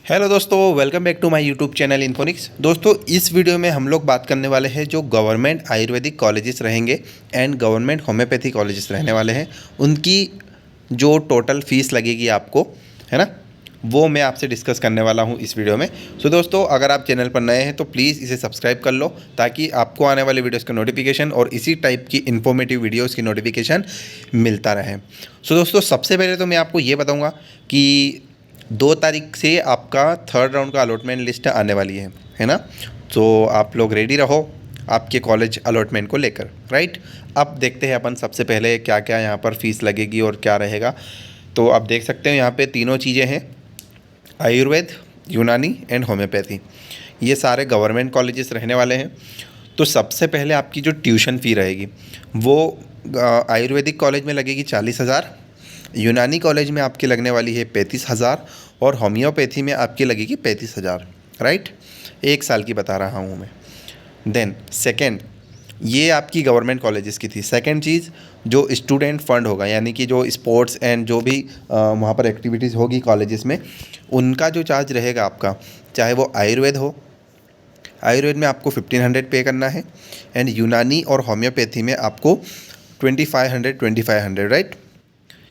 Hello दोस्तों, welcome back to my YouTube channel Infonics. दोस्तों, इस वीडियो में हम लोग बात करने वाले हैं जो गवर्नमेंट आयुर्वेदिक कॉलेजेस रहेंगे एंड गवर्नमेंट होम्योपैथी कॉलेजेस रहने वाले हैं, उनकी जो टोटल फीस लगेगी आपको, है ना, वो मैं आपसे डिस्कस करने वाला हूँ इस वीडियो में। सो दोस्तों, अगर आप चैनल पर नए हैं तो प्लीज़ इसे सब्सक्राइब कर लो ताकि आपको आने वाले वीडियोज़ का नोटिफिकेशन और इसी टाइप की इन्फॉर्मेटिव वीडियोज़ की नोटिफिकेशन मिलता रहे। सो दोस्तों, सबसे पहले तो मैं आपको ये बताऊँगा कि 2 तारीख से आपका थर्ड राउंड का अलॉटमेंट लिस्ट आने वाली है ना। तो आप लोग रेडी रहो आपके कॉलेज अलॉटमेंट को लेकर, राइट। अब देखते हैं अपन सबसे पहले क्या क्या यहाँ पर फीस लगेगी और क्या रहेगा। तो आप देख सकते हैं यहाँ पे तीनों चीज़ें हैं, आयुर्वेद, यूनानी एंड होम्योपैथी। ये सारे गवर्नमेंट कॉलेजेस रहने वाले हैं। तो सबसे पहले आपकी जो ट्यूशन फ़ी रहेगी वो आयुर्वेदिक कॉलेज में लगेगी 40,000, यूनानी कॉलेज में आपकी लगने वाली है 35,000 और होम्योपैथी में आपकी लगेगी 35,000, राइट। 1 साल की बता रहा हूँ मैं। देन सेकेंड, ये आपकी गवर्नमेंट कॉलेजेस की थी। सेकेंड चीज़, जो स्टूडेंट फंड होगा, यानी कि जो स्पोर्ट्स एंड जो भी वहाँ पर एक्टिविटीज़ होगी कॉलेजेस में, उनका जो चार्ज रहेगा आपका, चाहे वो आयुर्वेद हो, आयुर्वेद में आपको 1,500 पे करना है एंड यूनानी और होम्योपैथी में आपको 2,500 राइट।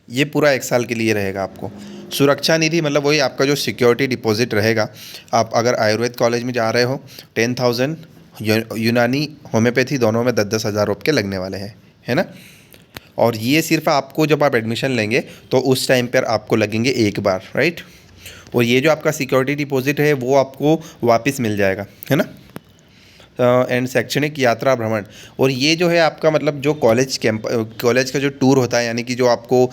ये पूरा 1 साल के लिए रहेगा आपको। सुरक्षा निधि मतलब वही आपका जो सिक्योरिटी डिपॉजिट रहेगा। आप अगर आयुर्वेद कॉलेज में जा रहे हो 10,000, यूनानी होम्योपैथी दोनों में 10-10 हज़ार रुपये लगने वाले हैं, है ना। और ये सिर्फ आपको जब आप एडमिशन लेंगे तो उस टाइम पर आपको लगेंगे एक बार, राइट। और ये जो आपका सिक्योरिटी डिपॉजिट है वो आपको वापस मिल जाएगा, है ना। एंड शैक्षणिक यात्रा भ्रमण, और ये जो है आपका मतलब जो कॉलेज का जो टूर होता है, यानी कि जो आपको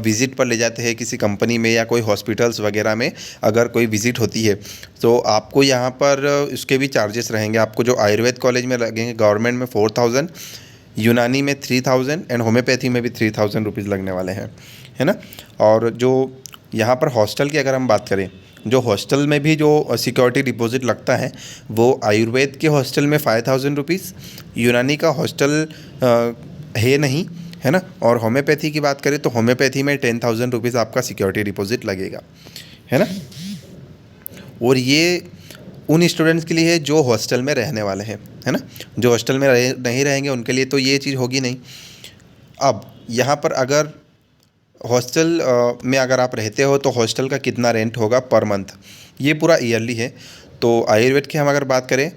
विज़िट पर ले जाते हैं किसी कंपनी में या कोई हॉस्पिटल्स वगैरह में, अगर कोई विज़िट होती है तो आपको यहाँ पर उसके भी चार्जेस रहेंगे। आपको जो आयुर्वेद कॉलेज में लगेंगे गवर्नमेंट में 4,000, यूनानी में 3,000 एंड होम्योपैथी में भी 3,000 रुपीज़ लगने वाले हैं, है ना। और जो यहाँ पर हॉस्टल की अगर हम बात करें, जो हॉस्टल में भी जो सिक्योरिटी डिपॉजिट लगता है वो आयुर्वेद के हॉस्टल में 5,000 रुपीज़, यूनानी का हॉस्टल है नहीं, है ना। और होम्योपैथी की बात करें तो होम्योपैथी में 10,000 रुपीज़ आपका सिक्योरिटी डिपॉजिट लगेगा, है ना। और ये उन स्टूडेंट्स के लिए है जो हॉस्टल में रहने वाले हैं, है ना। जो हॉस्टल में नहीं रहेंगे उनके लिए तो ये चीज़ होगी नहीं। अब यहाँ पर अगर हॉस्टल में अगर आप रहते हो तो हॉस्टल का कितना रेंट होगा पर मंथ, ये पूरा ईयरली है। तो आयुर्वेद की हम अगर बात करें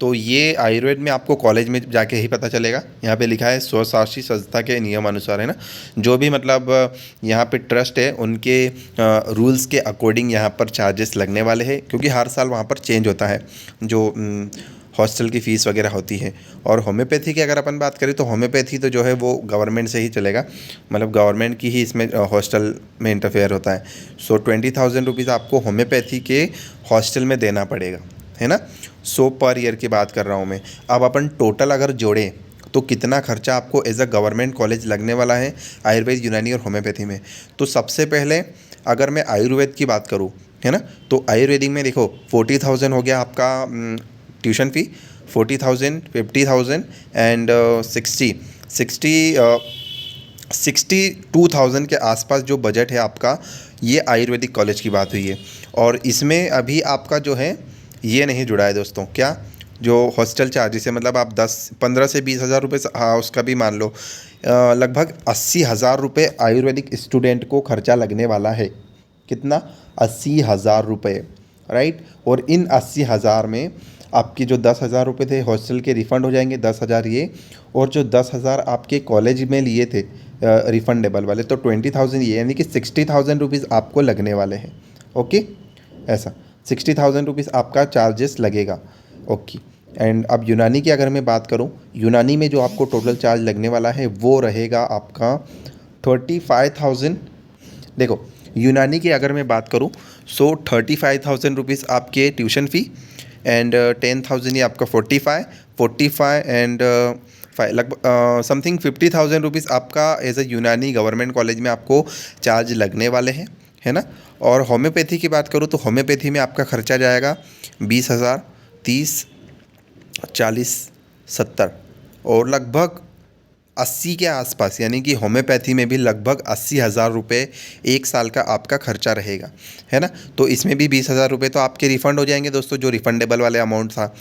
तो ये आयुर्वेद में आपको कॉलेज में जाके ही पता चलेगा। यहाँ पे लिखा है स्वशासी संस्था के नियम अनुसार, है ना। जो भी मतलब यहाँ पे ट्रस्ट है उनके रूल्स के अकॉर्डिंग यहाँ पर चार्जेस लगने वाले हैं, क्योंकि हर साल वहाँ पर चेंज होता है जो हॉस्टल की फ़ीस वगैरह होती है। और होम्योपैथी की अगर अपन बात करें तो होम्योपैथी तो जो है वो गवर्नमेंट से ही चलेगा, मतलब गवर्नमेंट की ही इसमें हॉस्टल में इंटरफेयर होता है। सो 20,000 रुपीज़ आपको होम्योपैथी के हॉस्टल में देना पड़ेगा, है ना। सो पर ईयर की बात कर रहा हूँ मैं। अब अपन टोटल अगर जोड़ें तो कितना खर्चा आपको एज अ गवर्नमेंट कॉलेज लगने वाला है आयुर्वेद, यूनानी और होम्योपैथी में। तो सबसे पहले अगर मैं आयुर्वेद की बात करूँ, है ना, तो आयुर्वेदिक में देखो 40,000 हो गया आपका ट्यूशन फ़ी, 40,000, 50,000 एंड 62,000 के आसपास जो बजट है आपका, ये आयुर्वेदिक कॉलेज की बात हुई है। और इसमें अभी आपका जो है ये नहीं जुड़ा है दोस्तों, क्या, जो हॉस्टल चार्जेस है, मतलब आप 15 से 20,000 रुपये, हाँ उसका भी मान लो, लगभग 80,000 रुपये आयुर्वेदिक स्टूडेंट को खर्चा लगने वाला है। कितना? 80,000 रुपये, राइट। और इन 80,000 में आपके जो 10,000 रुपये थे हॉस्टल के रिफ़ंड हो जाएंगे, 10,000 ये, और जो 10,000 आपके कॉलेज में लिए थे रिफंडेबल वाले, तो 20,000 ये, यानी कि 60,000 रुपीज़ आपको लगने वाले हैं। ओके, ऐसा 60,000 रुपीज़ आपका चार्जेस लगेगा। ओके। एंड अब यूनानी की अगर मैं बात करूं, यूनानी में जो आपको टोटल चार्ज लगने वाला है वो रहेगा आपका 35,000। देखो, यूनानी की अगर मैं बात करूं सो 35,000 रुपीज़ आपके ट्यूशन फ़ी एंड 10,000 ये आपका 45 एंड लगभग समथिंग 50,000 रुपीज़ आपका एज अ यूनानी गवर्नमेंट कॉलेज में आपको चार्ज लगने वाले हैं, है ना। और होम्योपैथी की बात करूँ तो होम्योपैथी में आपका खर्चा जाएगा 20,000, 30, 40, 70 और लगभग 80 के आसपास, यानी कि होम्योपैथी में भी लगभग 80,000 रुपये एक साल का आपका खर्चा रहेगा, है ना। तो इसमें भी 20,000 रुपये तो आपके रिफ़ंड हो जाएंगे दोस्तों, जो रिफ़ंडेबल वाले अमाउंट था।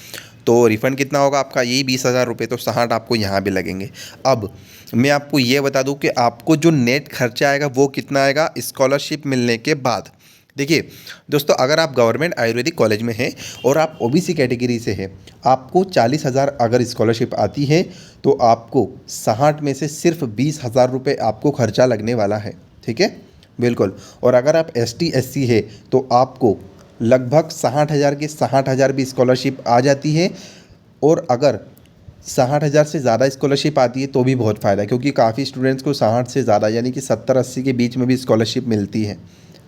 तो रिफ़ंड कितना होगा आपका, यही 20,000 रुपये, तो 60 आपको यहाँ भी लगेंगे। अब मैं आपको ये बता दूँ कि आपको जो नेट खर्चा आएगा वो कितना आएगा स्कॉलरशिप मिलने के बाद। देखिए दोस्तों, अगर आप गवर्नमेंट आयुर्वेदिक कॉलेज में हैं और आप ओबीसी कैटेगरी से हैं, आपको 40,000 अगर स्कॉलरशिप आती है तो आपको 60 में से सिर्फ 20,000 रुपये आपको खर्चा लगने वाला है, ठीक है, बिल्कुल। और अगर आप ST SC है तो आपको लगभग 60,000 के 60,000 भी स्कॉलरशिप आ जाती है। और अगर 60,000 से ज़्यादा स्कॉलरशिप आती है तो भी बहुत फ़ायदा है, क्योंकि काफ़ी स्टूडेंट्स को 60 से ज़्यादा यानी कि 70-80 के बीच में भी स्कॉलरशिप मिलती है,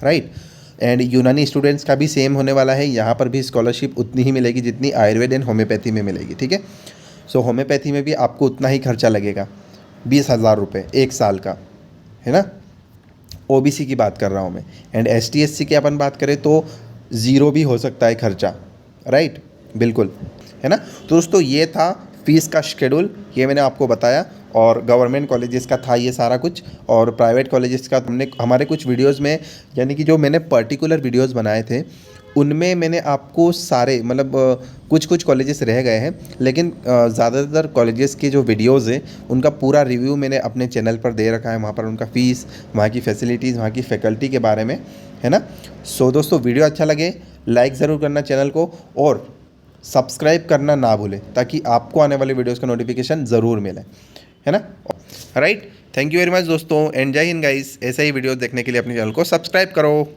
राइट। एंड यूनानी स्टूडेंट्स का भी सेम होने वाला है, यहाँ पर भी स्कॉलरशिप उतनी ही मिलेगी जितनी आयुर्वेद एंड होम्योपैथी में मिलेगी, ठीक है। सो होम्योपैथी में भी आपको उतना ही खर्चा लगेगा, 20,000 रुपये एक साल का, है ना। ओबीसी की बात कर रहा हूँ मैं। एंड ST SC की अपन बात करें तो ज़ीरो भी हो सकता है खर्चा, राइट, बिल्कुल, है ना। तो दोस्तों ये था फीस का शेड्यूल, ये मैंने आपको बताया। और गवर्नमेंट कॉलेजेस का था ये सारा कुछ, और प्राइवेट कॉलेजेस का हमने हमारे कुछ वीडियोस में, यानी कि जो मैंने पर्टिकुलर वीडियोस बनाए थे उनमें मैंने आपको सारे मतलब कुछ कुछ कॉलेजेस रह गए हैं, लेकिन ज़्यादातर कॉलेजेस के जो वीडियोज़ हैं उनका पूरा रिव्यू मैंने अपने चैनल पर दे रखा है। वहाँ पर उनका फ़ीस, वहाँ की फैसिलिटीज़, वहाँ की फ़ैकल्टी के बारे में, है ना। सो दोस्तों वीडियो अच्छा लगे लाइक ज़रूर करना चैनल को, और सब्सक्राइब करना ना भूलें ताकि आपको आने वाले वीडियोज़ का नोटिफिकेशन ज़रूर मिले, है ना। Right, thank you very much दोस्तों, एंड जय हिंद गाइस। ऐसे ही वीडियो देखने के लिए अपने चैनल को सब्सक्राइब करो।